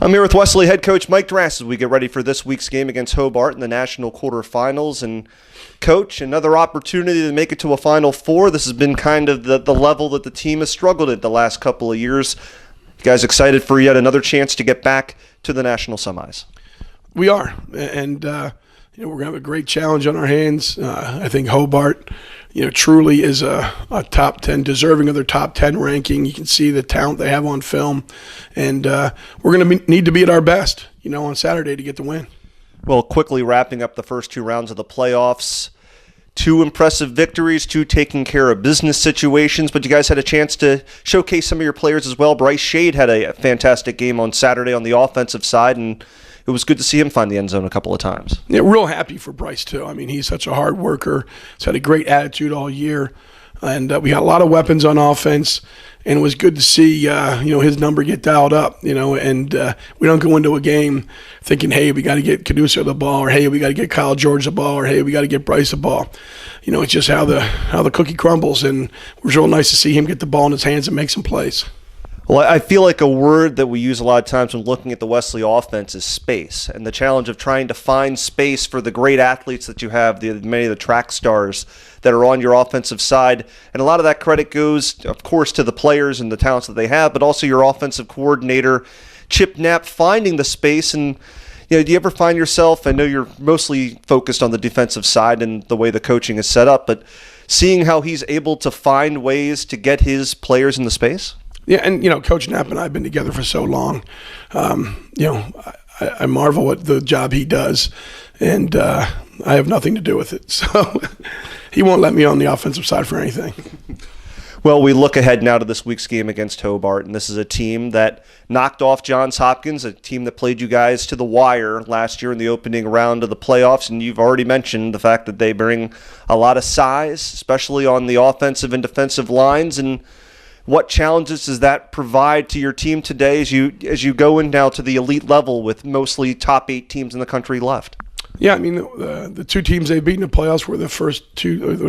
I'm here with Wesley head coach Mike Drass as we get ready for this week's game against Hobart in the national quarterfinals. And coach, another opportunity to make it to a Final Four. This has been kind of the level that the team has struggled at the last couple of years. You guys excited for yet another chance to get back to the national semis? We are, and we're going to have a great challenge on our hands. I think Hobart, truly is a top 10, deserving of their top 10 ranking. You can see the talent they have on film, and we're going to need to be at our best, on Saturday to get the win. Well, quickly wrapping up the first two rounds of the playoffs, two impressive victories, two taking care of business situations, but you guys had a chance to showcase some of your players as well. Bryce Shade had a fantastic game on Saturday on the offensive side, and it was good to see him find the end zone a couple of times. Yeah, real happy for Bryce, too. I mean, he's such a hard worker. He's had a great attitude all year. And we got a lot of weapons on offense. And it was good to see, his number get dialed up, and we don't go into a game thinking, hey, we got to get Caduceus the ball, or hey, we got to get Kyle George the ball, or hey, we got to get Bryce the ball. It's just how the cookie crumbles. And it was real nice to see him get the ball in his hands and make some plays. Well, I feel like a word that we use a lot of times when looking at the Wesley offense is space, and the challenge of trying to find space for the great athletes that you have, many of the track stars that are on your offensive side. And a lot of that credit goes, of course, to the players and the talents that they have, but also your offensive coordinator, Chip Knapp, finding the space. And do you ever find yourself, I know you're mostly focused on the defensive side and the way the coaching is set up, but seeing how he's able to find ways to get his players in the space? Yeah, and, Coach Knapp and I have been together for so long. I marvel at the job he does, and I have nothing to do with it. So he won't let me on the offensive side for anything. Well, we look ahead now to this week's game against Hobart, and this is a team that knocked off Johns Hopkins, a team that played you guys to the wire last year in the opening round of the playoffs, and you've already mentioned the fact that they bring a lot of size, especially on the offensive and defensive lines. And what challenges does that provide to your team today as you go in now to the elite level with mostly top 8 teams in the country left? Yeah, I mean, the two teams they beat in the playoffs were the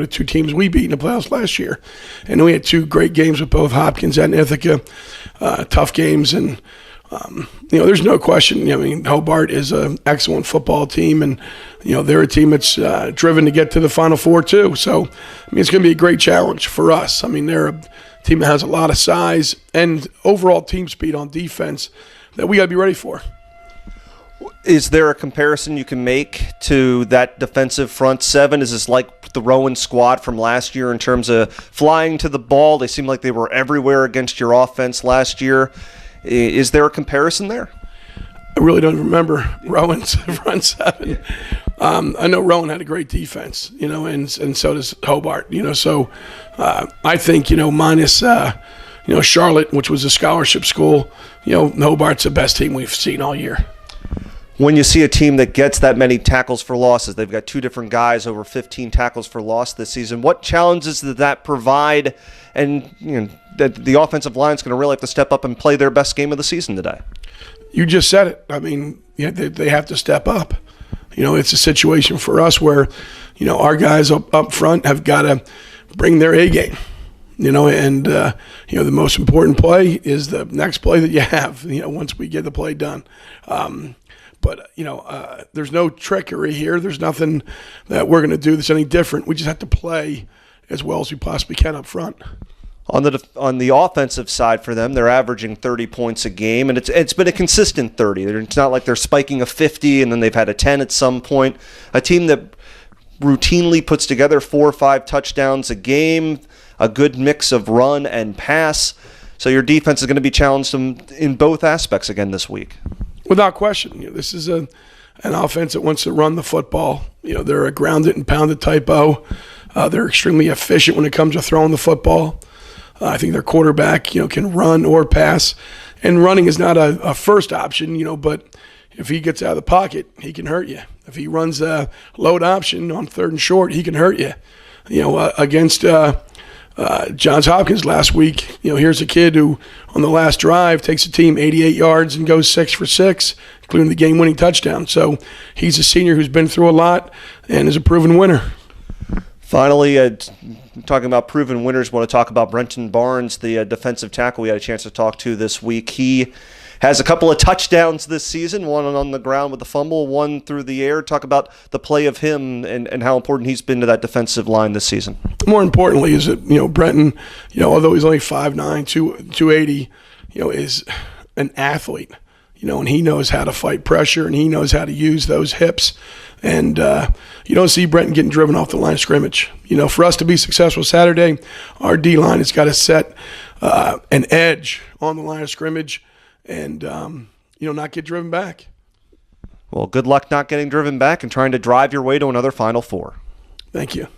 two teams we beat in the playoffs last year. And we had two great games with both Hopkins and Ithaca, tough games. And, there's no question. I mean, Hobart is an excellent football team, and, they're a team that's driven to get to the Final Four too. So, it's going to be a great challenge for us. I mean, they're a team that has a lot of size and overall team speed on defense that we got to be ready for. Is there a comparison you can make to that defensive front seven? Is this like the Rowan squad from last year in terms of flying to the ball? They seem like they were everywhere against your offense last year. Is there a comparison there? I really don't remember Rowan's front seven. I know Rowan had a great defense, and so does Hobart, So I think, minus, Charlotte, which was a scholarship school, Hobart's the best team we've seen all year. When you see a team that gets that many tackles for losses, they've got two different guys over 15 tackles for loss this season. What challenges does that provide? And that the offensive line is going to really have to step up and play their best game of the season today. You just said it. I mean, they have to step up. It's a situation for us where, our guys up front have got to bring their A game. And the most important play is the next play that you have. Once we get the play done. But, there's no trickery here. There's nothing that we're going to do that's any different. We just have to play as well as we possibly can up front. On the offensive side for them, they're averaging 30 points a game, and it's been a consistent 30. It's not like they're spiking a 50 and then they've had a 10 at some point. A team that routinely puts together 4 or 5 touchdowns a game, a good mix of run and pass. So your defense is going to be challenged in both aspects again this week. Without question. This is an offense that wants to run the football. They're a grounded and pounded typo. They're extremely efficient when it comes to throwing the football. I think their quarterback, can run or pass. And running is not a first option, but if he gets out of the pocket, he can hurt you. If he runs a load option on 3rd and short, he can hurt you. Against Johns Hopkins last week, here's a kid who on the last drive takes a team 88 yards and goes 6 for 6, including the game-winning touchdown. So he's a senior who's been through a lot and is a proven winner. Finally, talking about proven winners, want to talk about Brenton Barnes, the defensive tackle we had a chance to talk to this week. He has a couple of touchdowns this season, one on the ground with a fumble, one through the air. Talk about the play of him and how important he's been to that defensive line this season. More importantly is that, Brenton, although he's only 5'9", 280, is an athlete, and he knows how to fight pressure and he knows how to use those hips. And you don't see Brenton getting driven off the line of scrimmage. For us to be successful Saturday, our D-line has got to set an edge on the line of scrimmage and, not get driven back. Well, good luck not getting driven back and trying to drive your way to another Final Four. Thank you.